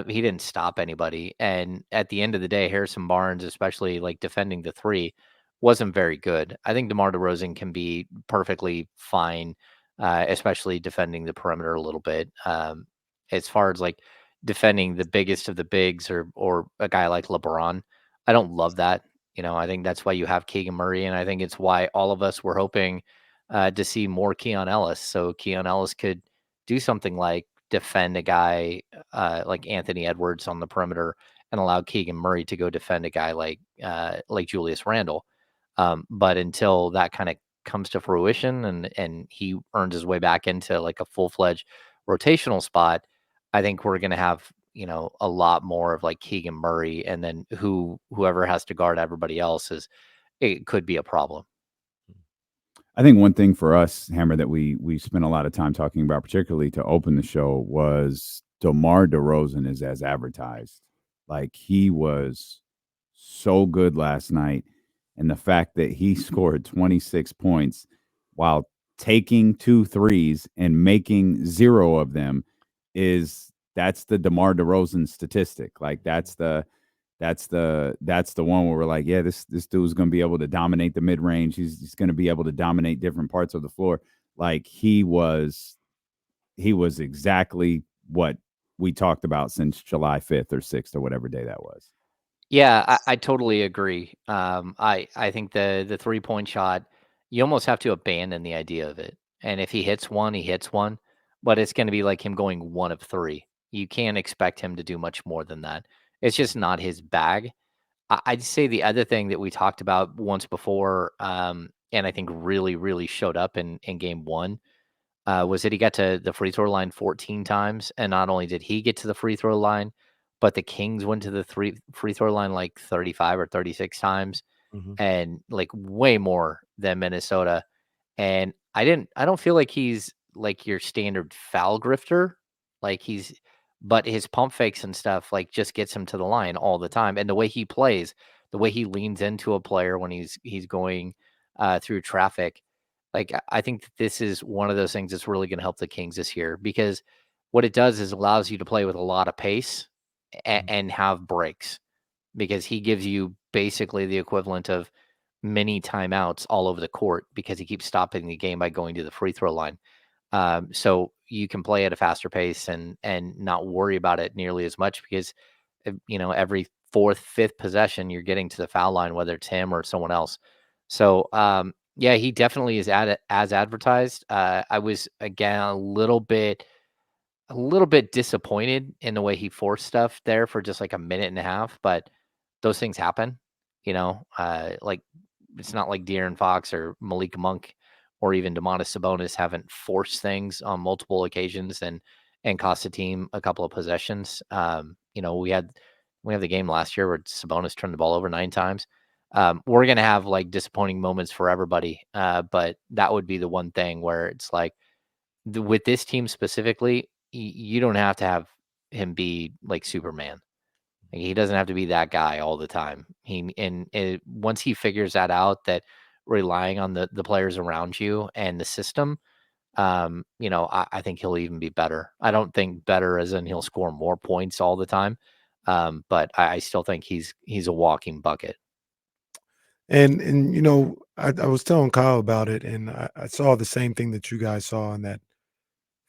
[SPEAKER 2] he didn't stop anybody. And at the end of the day, Harrison Barnes, especially like defending the three, wasn't very good. I think DeMar DeRozan can be perfectly fine, especially defending the perimeter a little bit. As far as like defending the biggest of the bigs or a guy like LeBron, I don't love that. I think that's why you have Keegan Murray, and I think it's why all of us were hoping to see more Keon Ellis. So Keon Ellis could do something like defend a guy like Anthony Edwards on the perimeter and allow Keegan Murray to go defend a guy like Julius Randle. But until that kind of comes to fruition and he earns his way back into like a full-fledged rotational spot, I think we're going to have a lot more of like Keegan Murray, and then whoever has to guard everybody else it could be a problem.
[SPEAKER 1] I think one thing for us, Hammer, that we spent a lot of time talking about, particularly to open the show, was Demar Derozan is as advertised. Like, he was so good last night, and the fact that he scored 26 points while taking 2 threes and making 0 of them that's the Demar Derozan statistic. Like, that's the one where we're like, yeah, this dude's going to be able to dominate the mid range. He's going to be able to dominate different parts of the floor. Like, he was exactly what we talked about since July 5th or 6th or whatever day that was.
[SPEAKER 2] Yeah, I totally agree. I think the 3-point shot, you almost have to abandon the idea of it. And if he hits one, he hits one, but it's going to be like him going 1 of 3. You can't expect him to do much more than that. It's just not his bag. I'd say the other thing that we talked about once before, and I think really, really showed up in game one, was that he got to the free throw line 14 times. And not only did he get to the free throw line, but the Kings went to the free throw line like 35 or 36 times,
[SPEAKER 3] Mhm.
[SPEAKER 2] and like way more than Minnesota. And I don't feel like he's like your standard foul grifter. Like but his pump fakes and stuff like just gets him to the line all the time. And the way he plays, the way he leans into a player when he's going through traffic, like I think that this is one of those things that's really going to help the Kings this year, because what it does is allows you to play with a lot of pace
[SPEAKER 3] Mhm.
[SPEAKER 2] and have breaks, because he gives you basically the equivalent of many timeouts all over the court, because he keeps stopping the game by going to the free throw line. So you can play at a faster pace and not worry about it nearly as much, because every fourth, fifth possession you're getting to the foul line, whether it's him or someone else. So yeah, he definitely is as advertised. I was again a little bit disappointed in the way he forced stuff there for just like a minute and a half, but those things happen, like it's not like De'Aaron Fox or Malik Monk or even Domantas Sabonis haven't forced things on multiple occasions and cost the team a couple of possessions. We have the game last year where Sabonis turned the ball over 9 times. We're gonna have like disappointing moments for everybody, but that would be the one thing where it's like with this team specifically, you don't have to have him be like Superman. Like, he doesn't have to be that guy all the time. Once he figures that out, that relying on the players around you and the system, I think he'll even be better. I don't think better as in he'll score more points all the time, but I still think he's a walking bucket.
[SPEAKER 3] And I was telling Kyle about it, and I saw the same thing that you guys saw in that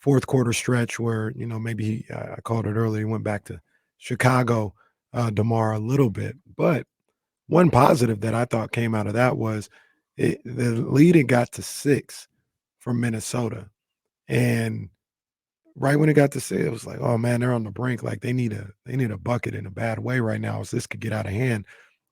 [SPEAKER 3] fourth quarter stretch where maybe I called it earlier. He went back to Chicago, Demar a little bit, but one positive that I thought came out of that was the lead it got to 6 from Minnesota, and right when it got to 6, it was like, oh man, they're on the brink. Like they need a bucket in a bad way right now, as this could get out of hand.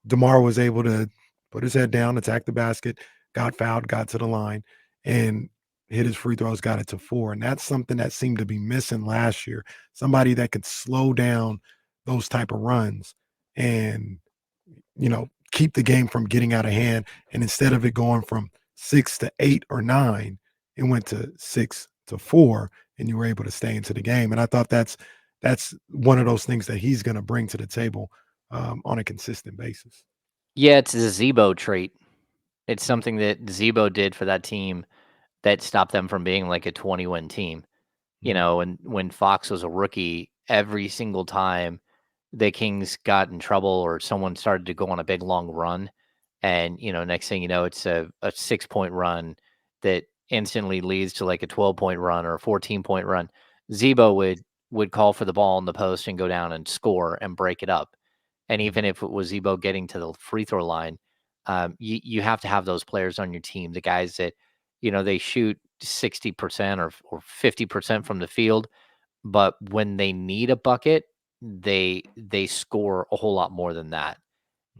[SPEAKER 3] DeMar was able to put his head down, attack the basket, got fouled, got to the line, and hit his free throws, got it to 4. And that's something that seemed to be missing last year. Somebody that could slow down those type of runs and, keep the game from getting out of hand. And instead of it going from 6 to 8 or 9, it went to 6 to 4, and you were able to stay into the game. And I thought that's one of those things that he's going to bring to the table on a consistent basis.
[SPEAKER 2] Yeah, it's a Zebo trait. It's
[SPEAKER 3] Mm,
[SPEAKER 2] something that Zebo did for that team that stopped them from being like a 20-win team.
[SPEAKER 3] mhm,
[SPEAKER 2] And when Fox was a rookie, every single time the Kings got in trouble or someone started to go on a big long run, and next thing you know, it's a 6-point run that instantly leads to like a 12-point run or a 14-point run. Zebo would call for the ball in the post and go down and score and break it up. And
[SPEAKER 3] mhm,
[SPEAKER 2] even if it was Zebo getting to the free throw line, you have to have those players on your team, the guys that they shoot 60% or 50% from the field, but when they need a bucket, they score a whole lot more than that.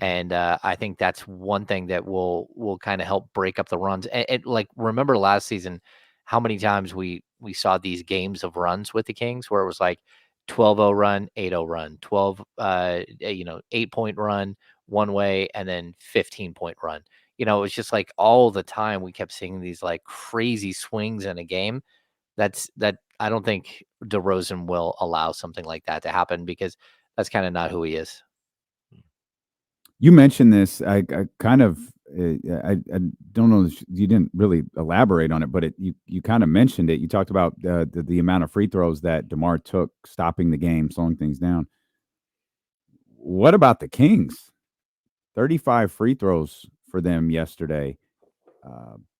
[SPEAKER 3] mhm.
[SPEAKER 2] And I think that's one thing that will kind of help break up the runs. And like remember last season, how many times we saw these games of runs with the Kings where it was like 12-0 run, 8-0 run, 12 8-point run one way, and then 15-point run. it was just like all the time we kept seeing these like crazy swings in a game. That I don't think DeRozan will allow something like that to happen, because that's kind of not who he is.
[SPEAKER 1] You mentioned this. I kind of I don't know. You didn't really elaborate on it, but you kind of mentioned it. You talked about the amount of free throws that DeMar took, stopping the game, slowing things down. What about the Kings? 35 free throws for them yesterday.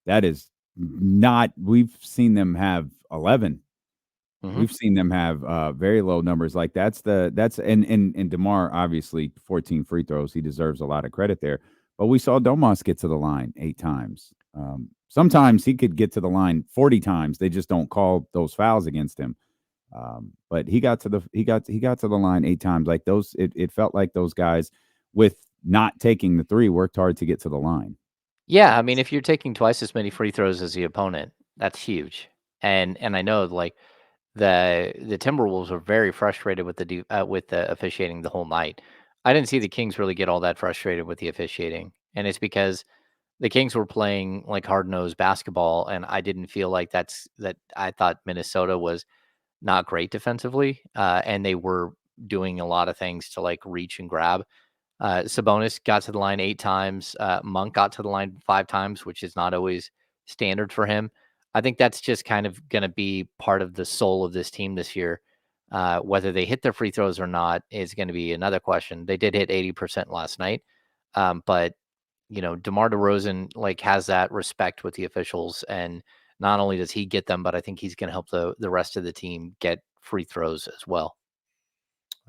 [SPEAKER 1] That is not. We've seen them have 11. We've seen them have very low numbers. Like that's and DeMar, obviously 14 free throws. He deserves a lot of credit there. But we saw Domas get to the line 8 times. Sometimes he could get to the line 40 times. They just don't call those fouls against him. But he got to the line 8 times. Like those, it felt like those guys, with not taking the three, worked hard to get to the line.
[SPEAKER 2] Yeah, I mean, if you're taking twice as many free throws as the opponent, that's huge. And I know, like, the Timberwolves were very frustrated with the officiating the whole night. I didn't see the Kings really get all that frustrated with the officiating, and it's because the Kings were playing like hard-nosed basketball, and I didn't feel like that. I thought Minnesota was not great defensively, and they were doing a lot of things to like reach and grab. Sabonis got to the line 8 times. Monk got to the line 5 times, which is not always standard for him. I think that's just kind of going to be part of the soul of this team this year. Whether they hit their free throws or not is going to be another question. They did hit 80% last night, but DeMar DeRozan like has that respect with the officials, and not only does he get them, but I think he's going to help the rest of the team get free throws as well.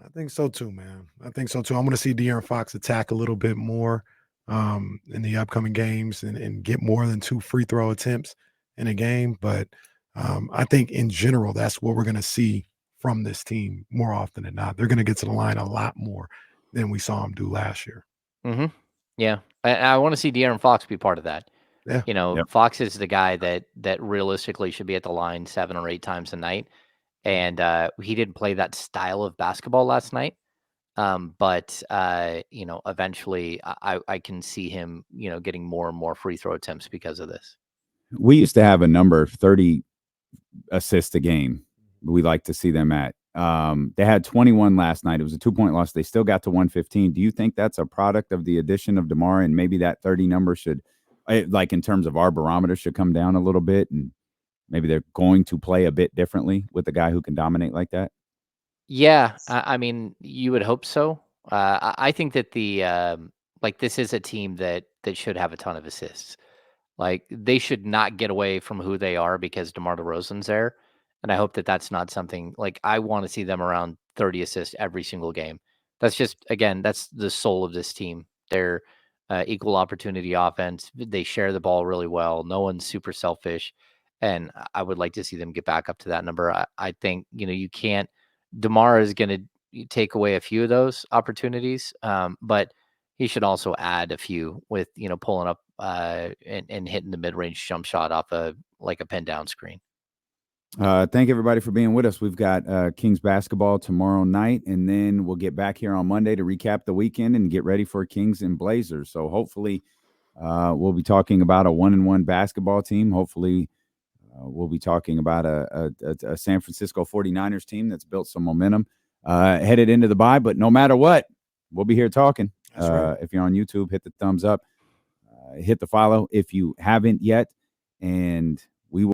[SPEAKER 3] I think so too, man. I think so too. I'm going to see De'Aaron Fox attack a little bit more in the upcoming games and get more than 2 free throw attempts in a game. But I think in general, that's what we're going to see from this team more often than not. They're going to get to the line a lot more than we saw them do last year.
[SPEAKER 2] Mm-hmm. Yeah, I want to see De'Aaron Fox be part of that.
[SPEAKER 3] Yeah.
[SPEAKER 1] Yep.
[SPEAKER 2] Fox is the guy that realistically should be at the line 7 or 8 times a night, and he didn't play that style of basketball last night. But eventually, I can see him, getting more and more free throw attempts because of this.
[SPEAKER 1] We used to have a number of 30 assists a game. We like to see them at. They had 21 last night. It was a 2-point loss. They still got to 115. Do you think that's a product of the addition of DeMar, and maybe that 30 number should, like in terms of our barometer, should come down a little bit, and maybe they're going to play a bit differently with a guy who can dominate like that?
[SPEAKER 2] Yeah, I mean, you would hope so. I think that this is a team that should have a ton of assists. Like, they should not get away from who they are because DeMar DeRozan's there, and I hope that that's not something like, I wanna see them around 30 assists every single game. That's just, again, that's the soul of this team. They're, equal opportunity offense. They share the ball really well. No one's super selfish, and I would like to see them get back up to that number. I think, you can't. DeMar is gonna take away a few of those opportunities, but he should also add a few with, pulling up and hitting the mid-range jump shot off a pin down screen.
[SPEAKER 1] Thank everybody for being with us. We've got Kings basketball tomorrow night, and then we'll get back here on Monday to recap the weekend and get ready for Kings and Blazers. So hopefully we'll be talking about a 1-1 basketball team. Hopefully we'll be talking about a San Francisco 49ers team that's built some momentum headed into the bye. But no matter what, we'll be here talking.
[SPEAKER 3] That's right.
[SPEAKER 1] If you're on YouTube, hit the thumbs up, hit the follow if you haven't yet. And